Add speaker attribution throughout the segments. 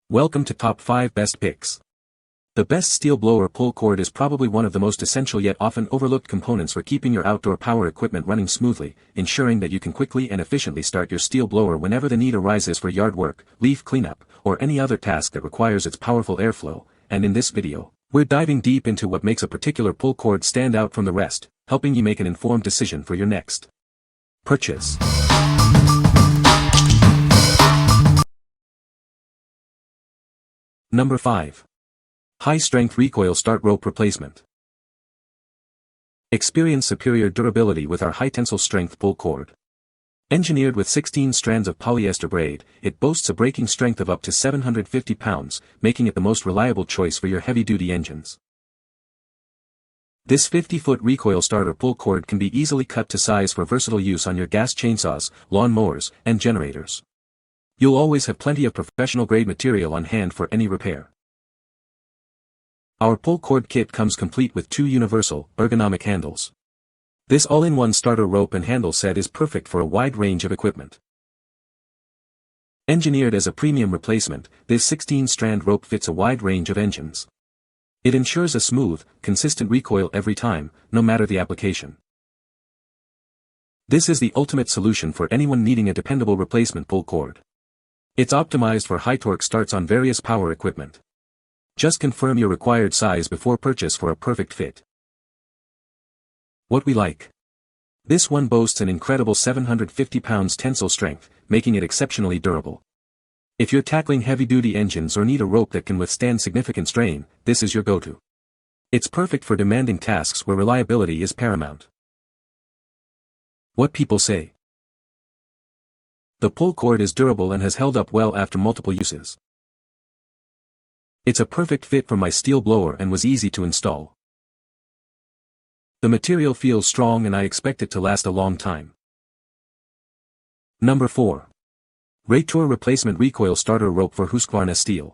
Speaker 1: Welcome to Top 5 Best Picks. The best steel blower pull cord is probably one of the most essential yet often overlooked components for keeping your outdoor power equipment running smoothly, ensuring that you can quickly and efficiently start your steel blower whenever the need arises for yard work, leaf cleanup, or any other task that requires its powerful airflow. And in this video, we're diving deep into what makes a particular pull cord stand out from the rest, helping you make an informed decision for your next purchase. Number 5. High-strength recoil start rope replacement. Experience superior durability with our high-tensile strength pull cord. Engineered with 16 strands of polyester braid, it boasts a braking strength of up to 750 pounds, making it the most reliable choice for your heavy-duty engines. This 50-foot recoil starter pull cord can be easily cut to size for versatile use on your gas chainsaws, lawn mowers, and generators. You'll always have plenty of professional-grade material on hand for any repair. Our pull cord kit comes complete with 2 universal, ergonomic handles. This all-in-one starter rope and handle set is perfect for a wide range of equipment. Engineered as a premium replacement, this 16-strand rope fits a wide range of engines. It ensures a smooth, consistent recoil every time, no matter the application. This is the ultimate solution for anyone needing a dependable replacement pull cord. It's optimized for high torque starts on various power equipment. Just confirm your required size before purchase for a perfect fit. What we like. This one boasts an incredible 750 pounds tensile strength, making it exceptionally durable. If you're tackling heavy-duty engines or need a rope that can withstand significant strain, this is your go-to. It's perfect for demanding tasks where reliability is paramount. What people say. The pull cord is durable and has held up well after multiple uses. It's a perfect fit for my steel blower and was easy to install. The material feels strong and I expect it to last a long time. Number 4. RayTour replacement recoil starter rope for Husqvarna Stihl.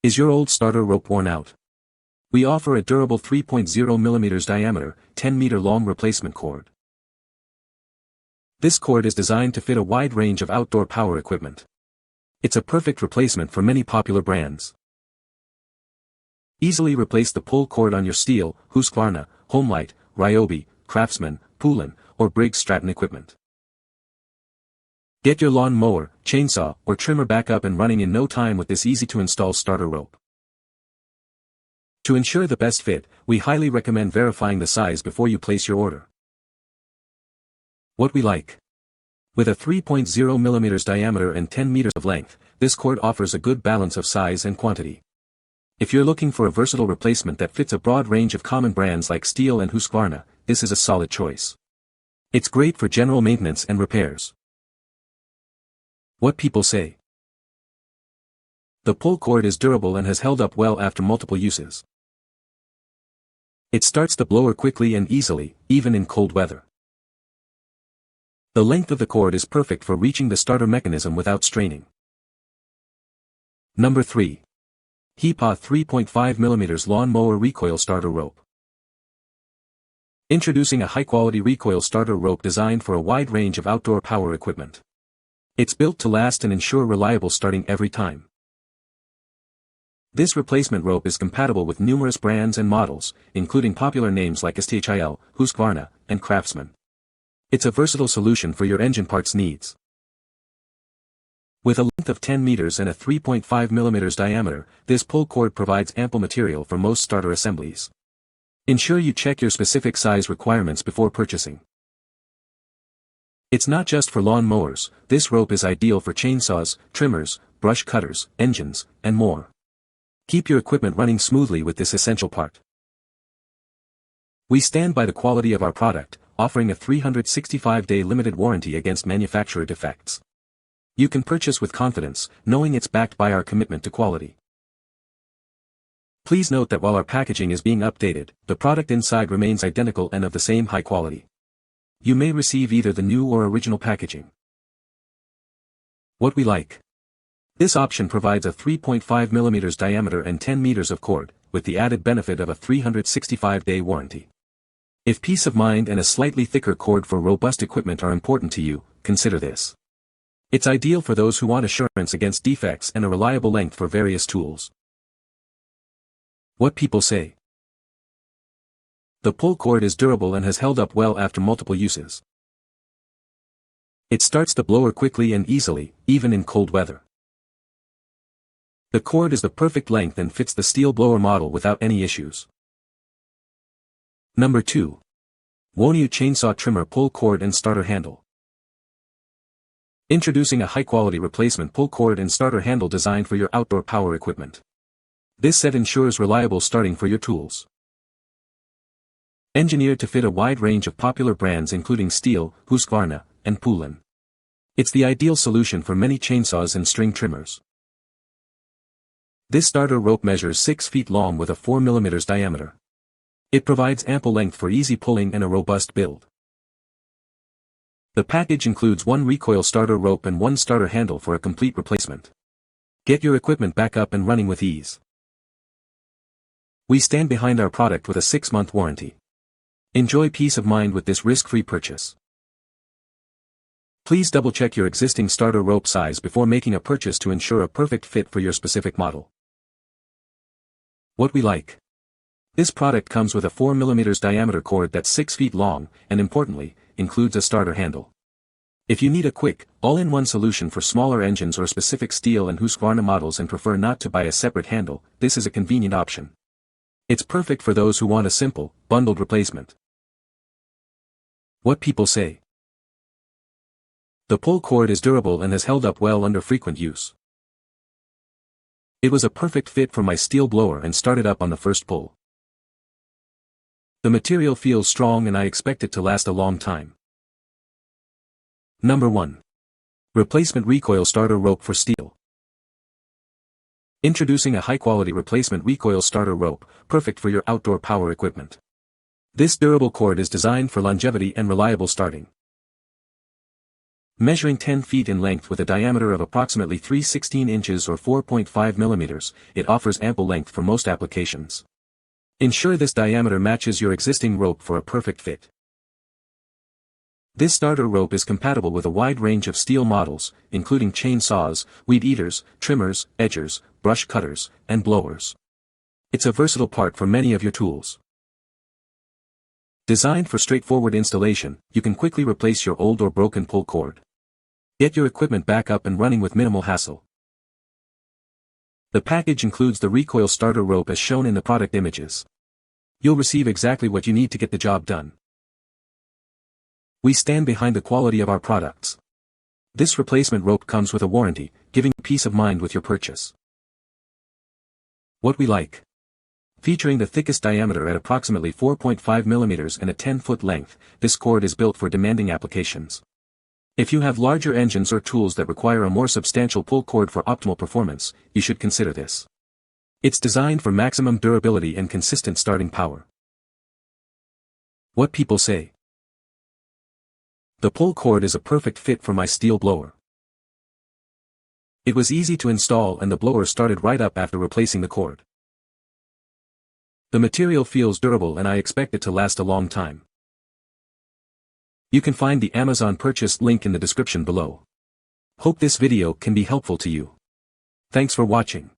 Speaker 1: Is your old starter rope worn out? We offer a durable 3.0 mm diameter, 10 meter long replacement cord. This cord is designed to fit a wide range of outdoor power equipment. It's a perfect replacement for many popular brands. Easily replace the pull cord on your Stihl, Husqvarna, Homelight, Ryobi, Craftsman, Poulan, or Briggs Stratton equipment. Get your lawn mower, chainsaw, or trimmer back up and running in no time with this easy-to-install starter rope. To ensure the best fit, we highly recommend verifying the size before you place your order. What we like. With a 3.0 mm diameter and 10 meters of length, this cord offers a good balance of size and quantity. If you're looking for a versatile replacement that fits a broad range of common brands like Stihl and Husqvarna, this is a solid choice. It's great for general maintenance and repairs. What people say. The pull cord is durable and has held up well after multiple uses. It starts the blower quickly and easily, even in cold weather. The length of the cord is perfect for reaching the starter mechanism without straining. Number 3. Hipa 3.5 mm lawn mower recoil starter rope. Introducing a high-quality recoil starter rope designed for a wide range of outdoor power equipment. It's built to last and ensure reliable starting every time. This replacement rope is compatible with numerous brands and models, including popular names like Stihl, Husqvarna, and Craftsman. It's a versatile solution for your engine parts needs. With a length of 10 meters and a 3.5 mm diameter, this pull cord provides ample material for most starter assemblies. Ensure you check your specific size requirements before purchasing. It's not just for lawn mowers, this rope is ideal for chainsaws, trimmers, brush cutters, engines, and more. Keep your equipment running smoothly with this essential part. We stand by the quality of our product, offering a 365-day limited warranty against manufacturer defects. You can purchase with confidence, knowing it's backed by our commitment to quality. Please note that while our packaging is being updated, the product inside remains identical and of the same high quality. You may receive either the new or original packaging. What we like. This option provides a 3.5 mm diameter and 10 meters of cord, with the added benefit of a 365-day warranty. If peace of mind and a slightly thicker cord for robust equipment are important to you, consider this. It's ideal for those who want assurance against defects and a reliable length for various tools. What people say. The pull cord is durable and has held up well after multiple uses. It starts the blower quickly and easily, even in cold weather. The cord is the perfect length and fits the Stihl blower model without any issues. Number 2. WONIU Chainsaw Trimmer Pull Cord and Starter Handle. Introducing a high-quality replacement pull cord and starter handle designed for your outdoor power equipment. This set ensures reliable starting for your tools. Engineered to fit a wide range of popular brands including Stihl, Husqvarna, and Poulan. It's the ideal solution for many chainsaws and string trimmers. This starter rope measures 6 feet long with a 4 mm diameter. It provides ample length for easy pulling and a robust build. The package includes one recoil starter rope and one starter handle for a complete replacement. Get your equipment back up and running with ease. We stand behind our product with a 6-month warranty. Enjoy peace of mind with this risk-free purchase. Please double-check your existing starter rope size before making a purchase to ensure a perfect fit for your specific model. What we like. This product comes with a 4 mm diameter cord that's 6 feet long, and importantly, includes a starter handle. If you need a quick, all-in-one solution for smaller engines or specific Stihl and Husqvarna models and prefer not to buy a separate handle, this is a convenient option. It's perfect for those who want a simple, bundled replacement. What people say. The pull cord is durable and has held up well under frequent use. It was a perfect fit for my Stihl blower and started up on the first pull. The material feels strong and I expect it to last a long time. Number 1. Replacement recoil starter rope for Stihl. Introducing a high-quality replacement recoil starter rope, perfect for your outdoor power equipment. This durable cord is designed for longevity and reliable starting. Measuring 10 feet in length with a diameter of approximately 3/16 inches or 4.5 millimeters, it offers ample length for most applications. Ensure this diameter matches your existing rope for a perfect fit. This starter rope is compatible with a wide range of Stihl models, including chainsaws, weed eaters, trimmers, edgers, brush cutters, and blowers. It's a versatile part for many of your tools. Designed for straightforward installation, you can quickly replace your old or broken pull cord. Get your equipment back up and running with minimal hassle. The package includes the recoil starter rope as shown in the product images. You'll receive exactly what you need to get the job done. We stand behind the quality of our products. This replacement rope comes with a warranty, giving you peace of mind with your purchase. What we like. Featuring the thickest diameter at approximately 4.5 millimeters and a 10-foot length, this cord is built for demanding applications. If you have larger engines or tools that require a more substantial pull cord for optimal performance, you should consider this. It's designed for maximum durability and consistent starting power. What people say. The pull cord is a perfect fit for my Stihl blower. It was easy to install and the blower started right up after replacing the cord. The material feels durable and I expect it to last a long time. You can find the Amazon purchase link in the description below. Hope this video can be helpful to you. Thanks for watching.